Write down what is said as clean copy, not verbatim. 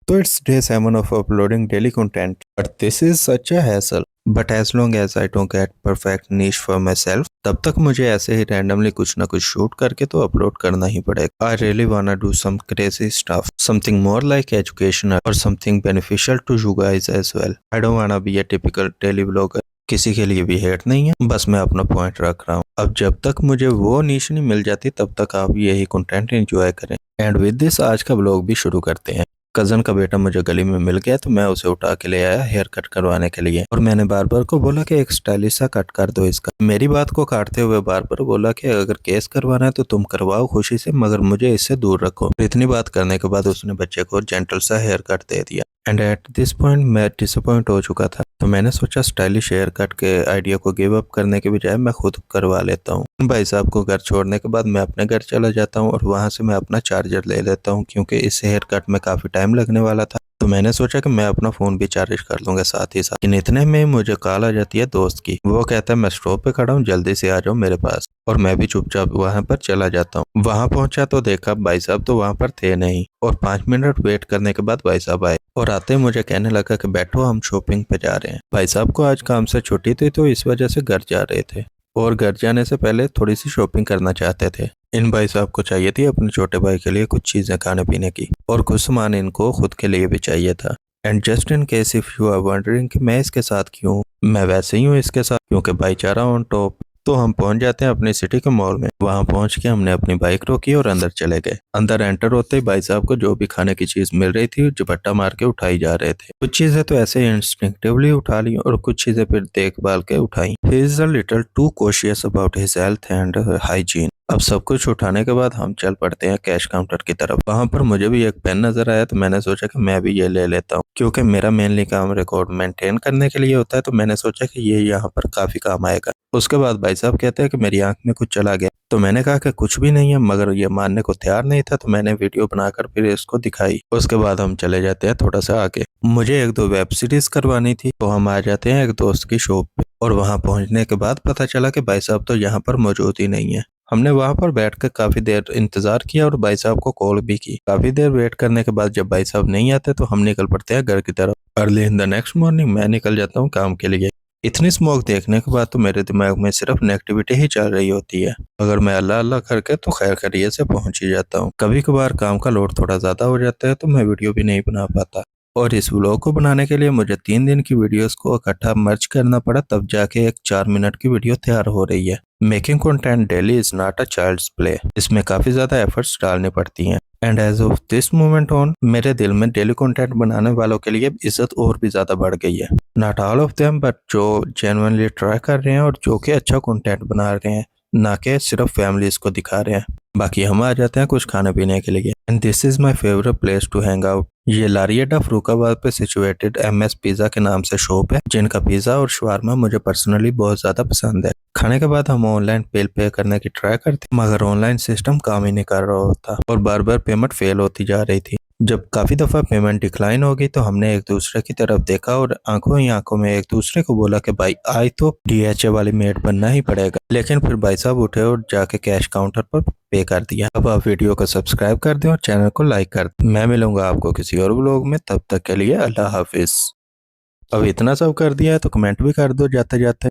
So it's day 7 of uploading daily content. But this is such a hassle. But as long as I don't get perfect niche for myself, तब तक मुझे ऐसे ही randomly कुछ ना कुछ shoot करके तो अपलोड करना ही पड़ेगा. I really wanna do some crazy stuff. Something more like educational or something beneficial to you guys as well. I don't wanna be a typical daily vlogger. किसी के लिए भी हेट नहीं है, बस मैं अपना पॉइंट रख रहा हूँ. अब जब तक मुझे वो नीश नहीं मिल जाती तब तक आप यही कंटेंट एंजॉय करें. एंड विद दिस आज का ब्लॉग भी शुरू करते हैं. कजन का बेटा मुझे गली में मिल गया तो मैं उसे उठा के ले आया हेयर कट करवाने के लिए और मैंने बार्बर को बोला कि एक स्टाइलिश सा कट कर दो इसका. मेरी बात को काटते हुए बार्बर बोला कि अगर केस करवाना है तो तुम करवाओ खुशी से, मगर मुझे इससे दूर रखो. इतनी बात करने के बाद उसने बच्चे को जेंटल सा हेयर कट दे दिया. एंड एट दिस पॉइंट मैं डिसअपॉइंट हो चुका था, तो मैंने सोचा स्टाइलिश हेयर कट के आइडिया को गिव अप करने के बजाय मैं खुद करवा लेता हूँ. भाई साहब को घर छोड़ने के बाद मैं अपने घर चला जाता हूँ और वहां से मैं अपना चार्जर ले लेता हूँ क्योंकि इस हेयर कट में काफी टाइम लगने वाला था. तो मैंने सोचा कि मैं अपना फोन भी चार्ज कर लूंगा साथ ही साथ. इतने में मुझे कॉल आ जाती है दोस्त की. वो कहता है मैं स्टॉप पे खड़ा हूँ, जल्दी से आ जाओ मेरे पास. और मैं भी चुपचाप वहां पर चला जाता हूँ. वहां पहुंचा तो देखा भाई साहब तो वहां पर थे नहीं और 5 मिनट वेट करने के बाद भाई साहब आए और आते ही मुझे कहने लगा कि बैठो हम शॉपिंग पे जा रहे हैं. भाई साहब को आज काम से छुट्टी थी तो इस वजह से घर जा रहे थे और घर जाने से पहले थोड़ी सी शॉपिंग करना चाहते थे. इन भाई साहब को चाहिए थी अपने छोटे भाई के लिए कुछ चीजें खाने पीने की और कुछ सामान इनको खुद के लिए भी चाहिए था. And just in case if you are wondering कि मैं इसके साथ क्यों हूँ, मैं वैसे ही हूँ इसके साथ क्योंकि भाईचारा ऑन टॉप. तो हम पहुंच जाते हैं अपनी सिटी के मॉल में. वहां पहुंच के हमने अपनी बाइक रोकी और अंदर चले गए. अंदर एंटर होते ही भाई साहब को जो भी खाने की चीज मिल रही थी झपट्टा मार के उठाई जा रहे थे. कुछ चीजें तो ऐसे इंस्टिंक्टिवली उठा ली और कुछ चीजें फिर देखभाल के उठाई. He is a little too cautious about his health and hygiene. अब सब कुछ उठाने के बाद हम चल पड़ते हैं कैश काउंटर की तरफ. वहां पर मुझे भी एक पेन नजर आया तो मैंने सोचा कि मैं भी ये ले लेता हूँ क्योंकि मेरा मेनली काम रिकॉर्ड मेंटेन करने के लिए होता है. तो मैंने सोचा कि ये यहाँ पर काफी काम आएगा. उसके बाद भाई साहब कहते हैं कि मेरी आंख में कुछ चला गया. तो मैंने कहा कि कुछ भी नहीं है, मगर ये मानने को तैयार नहीं था. तो मैंने वीडियो बनाकर फिर इसको दिखाई. उसके बाद हम चले जाते हैं थोड़ा सा आगे. मुझे 1-2 वेब सीरीज करवानी थी तो हम आ जाते हैं एक दोस्त की शॉप पे और वहां पहुंचने के बाद पता चला कि भाई साहब तो यहाँ पर मौजूद ही नहीं है. हमने वहां पर बैठकर काफी देर इंतजार किया और भाई साहब को कॉल भी की. काफी देर वेट करने के बाद जब भाई साहब नहीं आते तो हम निकल पड़ते हैं घर की तरफ. Early in the next morning मैं निकल जाता हूँ काम के लिए. इतनी स्मोक देखने के बाद तो मेरे दिमाग में सिर्फ नेगेटिविटी ही चल रही होती है, अगर मैं अल्लाह अल्लाह करके तो खैर खैरियत से पहुंच ही जाता हूँ. कभी कभार काम का लोड थोड़ा ज्यादा हो जाता है तो मैं वीडियो भी नहीं बना पाता और इस व्लॉग को बनाने के लिए मुझे 3 दिन की वीडियोस को इकट्ठा मर्ज करना पड़ा, तब जाके एक 4 मिनट की वीडियो तैयार हो रही है. Making content daily is not a child's play. इसमें काफी ज्यादा एफर्ट्स डालनी पड़ती हैं. And as of this moment on मेरे दिल में डेली कंटेंट बनाने वालों के लिए इज्जत और भी ज्यादा बढ़ गई है. Not all of them, but जो जेन्युइनली ट्राई कर रहे हैं और जो कि अच्छा कंटेंट बना रहे हैं, ना कि सिर्फ फैमिलीज को दिखा रहे हैं. बाकी हम आ जाते हैं कुछ खाने पीने के लिए. And this is my favourite place to hang out. ये लारिएटा फरूखाबाद पे सिचुएटेड MS पिज़्ज़ा के नाम से शॉप है, जिनका पिज़्ज़ा और शवारमा मुझे पर्सनली बहुत ज़्यादा पसंद है. खाने के बाद हम ऑनलाइन बिल पे करने की ट्राई करते मगर ऑनलाइन सिस्टम काम ही नहीं कर रहा होता और बार बार पेमेंट फेल होती जा रही थी. जब काफ़ी दफ़ा पेमेंट डिक्लाइन हो गई तो हमने एक दूसरे की तरफ देखा और आंखों ही आंखों में एक दूसरे को बोला कि भाई आज तो DHA वाली मेड बनना ही पड़ेगा. लेकिन फिर भाई साहब उठे और जाके कैश काउंटर पर पे कर दिया. अब आप वीडियो को सब्सक्राइब कर दें और चैनल को लाइक कर दें. मैं मिलूंगा आपको किसी और व्लॉग में, तब तक के लिए अल्लाह हाफिज. अब इतना सब कर दिया है तो कमेंट भी कर दो जाते जाते.